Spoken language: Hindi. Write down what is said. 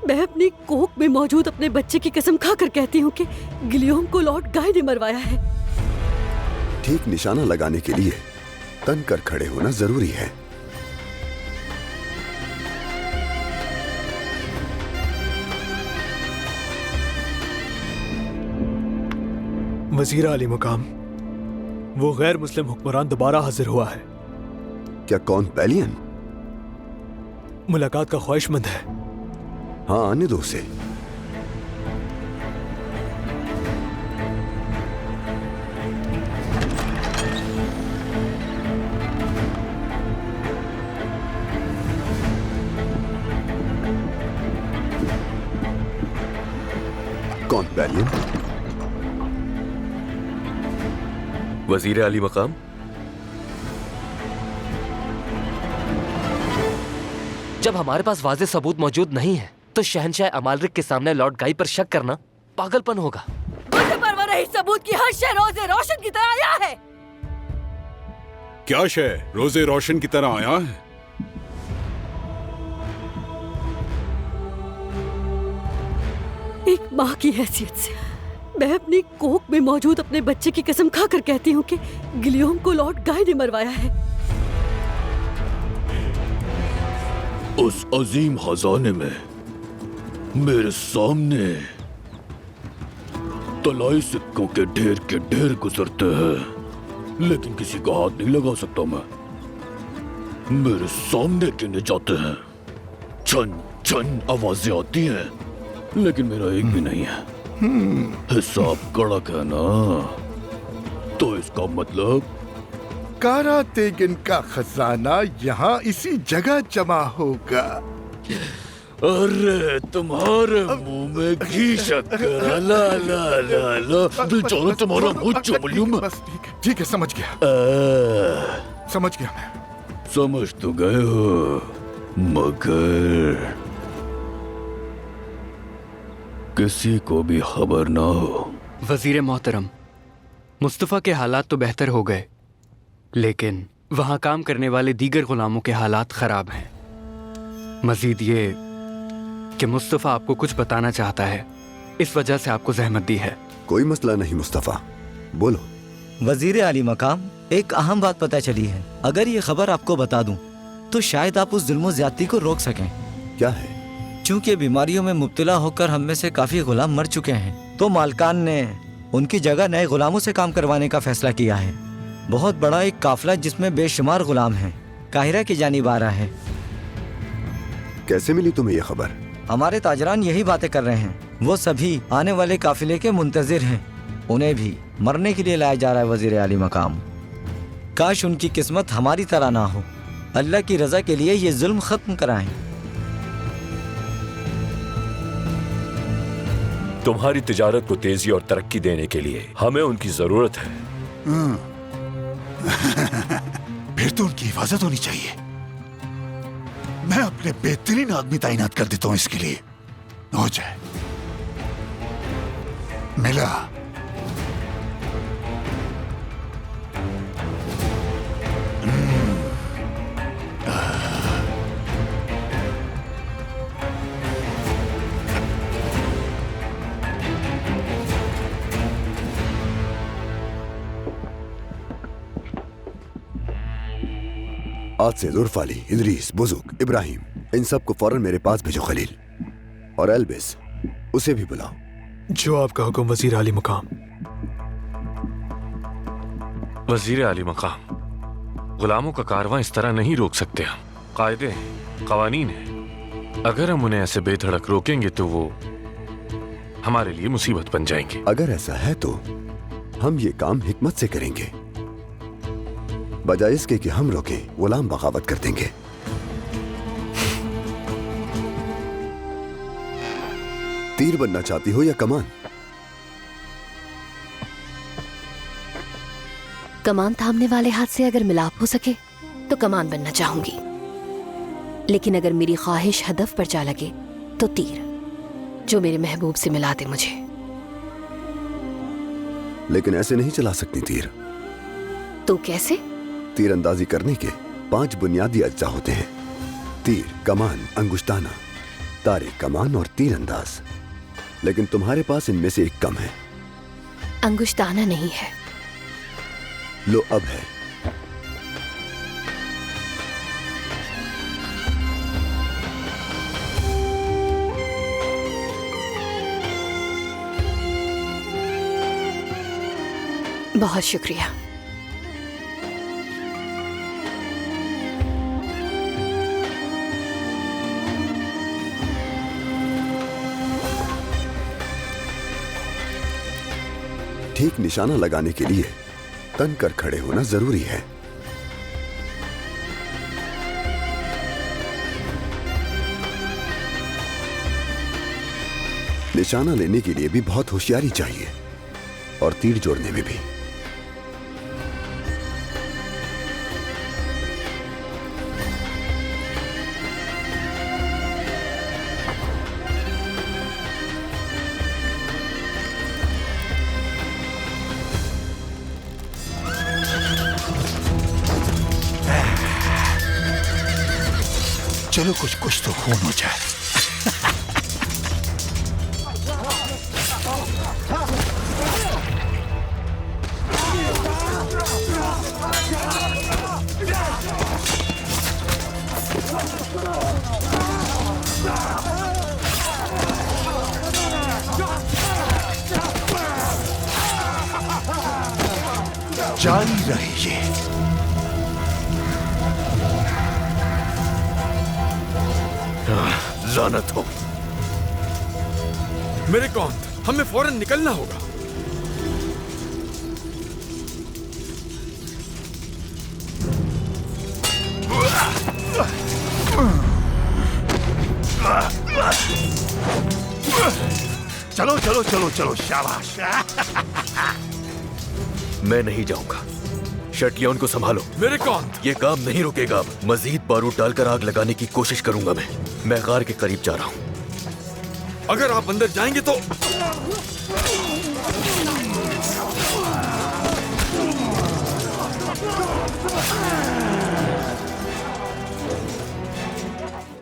मैं अपनी कोख में मौजूद अपने बच्चे की कसम खाकर कहती हूँ कि गिलियोम को लॉर्ड गाय ने मरवाया है। ठीक निशाना लगाने के लिए तन कर खड़े होना जरूरी है। वजीर आली मुकाम, वो गैर मुस्लिम हुक्मरान दोबारा हाजिर हुआ है। क्या कौन? पैलियन? मुलाकात का ख्वाहिशमंद है। हाँ, आने दो उसे। कौन पैलियन? वजीर आली मकाम, जब हमारे पास वाज़ेह सबूत मौजूद नहीं है तो शहनशाह अमालरिक के सामने लॉर्ड गाई पर शक करना पागलपन होगा। मुझे परवाह नहीं सबूत की हर शय रोज़े रोशन की तरह आया है। क्या शय रोज़े रोशन की तरह आया है? एक माँ की हैसियत से मैं अपनी कोख में मौजूद अपने बच्चे की कसम खाकर कहती हूँ कि गिलियोम को लॉर्ड गाय ने मरवाया है। उस अजीम खजाने में मेरे सामने तलाई सिक्कों के ढेर गुजरते हैं, लेकिन किसी का हाथ नहीं लगा सकता मैं। मेरे सामने गिने जाते हैं, छन छन आवाजें आती हैं, लेकिन मेरा एक भी नहीं है। हिसाब कड़क है ना, तो इसका मतलब कारा तेगिन का खजाना यहाँ इसी जगह जमा होगा। अरे तुम्हारे मुंह में घी शक्कर, ला ला ला ला, बेचारा तुम्हारा मुंह चुम लूं मैं। बस ठीक है, समझ गया मैं। समझ तो गए हो, मगर किसी को भी खबर ना हो। वजीर मोहतरम, मुस्तफ़ा के हालात तो बेहतर हो गए, लेकिन वहाँ काम करने वाले दीगर गुलामों के हालात खराब हैं। मजीद ये कि मुस्तफ़ा आपको कुछ बताना चाहता है, इस वजह से आपको ज़हमत दी है। कोई मसला नहीं मुस्तफा, बोलो। वजीर आली मकाम, एक अहम बात पता चली है। अगर ये खबर आपको बता दूं तो शायद आप उस जुल्म ज्यादती को रोक सकें। क्या है? चूंकि बीमारियों में मुब्तला होकर हम में से काफी गुलाम मर चुके हैं, तो मालकान ने उनकी जगह नए गुलामों से काम करवाने का फैसला किया है। बहुत बड़ा एक काफिला जिसमें बेशुमार गुलाम हैं, काहिरा की जानिब आ रहा है। कैसे मिली तुम्हें ये खबर? हमारे ताजरान यही बातें कर रहे हैं। वो सभी आने वाले काफिले के मुंतजिर हैं, उन्हें भी मरने के लिए लाया जा रहा है। वजीर आली मकाम, काश उनकी किस्मत हमारी तरह ना हो। अल्लाह की रजा के लिए ये जुल्म खत्म कराएं। तुम्हारी तिजारत को तेजी और तरक्की देने के लिए हमें उनकी जरूरत है। फिर तो उनकी हिफाजत होनी चाहिए। मैं अपने बेहतरीन आदमी तैनात कर देता हूं इसके लिए। हो जाए। मिला। आज से जुल्फाली, इदरीस, बुजुक, इब्राहिम, इन सब को फौरन मेरे पास भेजो। खलील और एल्बिस, उसे भी बुलाओ। जो आपका हुक्म वजीर आली मकाम। वजीर आली मकाम, गुलामों का कारवां इस तरह नहीं रोक सकते हम। कायदे हैं, कवानीन हैं। अगर हम उन्हें ऐसे बेधड़क रोकेंगे तो वो हमारे लिए मुसीबत बन जाएंगे। अगर ऐसा है तो हम ये काम हिकमत से करेंगे, बजाय इसके कि हम रोके गुलाम बगावत कर देंगे। तीर बनना चाहती हो या कमान? कमान थामने वाले हाथ से अगर मिलाप हो सके तो कमान बनना चाहूंगी, लेकिन अगर मेरी ख्वाहिश हदफ पर जा लगे तो तीर, जो मेरे महबूब से मिला दे मुझे। लेकिन ऐसे नहीं चला सकती तीर। तो कैसे? तीरंदाजी करने के 5 बुनियादी अज्जा होते हैं: तीर, कमान, अंगुश्ताना, तारे, कमान और तीरंदाज, लेकिन तुम्हारे पास इनमें से एक कम है। अंगुश्ताना नहीं है। लो अब है। बहुत शुक्रिया। ठीक निशाना लगाने के लिए तन कर खड़े होना जरूरी है। निशाना लेने के लिए भी बहुत होशियारी चाहिए और तीर जोड़ने में भी। चलो कुछ कुछ तो खून हो जाए। जारी रहिए। लानत हो। मेरे कौन, हमें फौरन निकलना होगा। चलो चलो चलो चलो, शाबाश। मैं नहीं जाऊंगा। शटलियन को संभालो। मेरे कौन, ये काम नहीं रुकेगा। अब मजीद बारूद डालकर आग लगाने की कोशिश करूंगा। मैं गार के करीब जा रहा हूं। अगर आप अंदर जाएंगे तो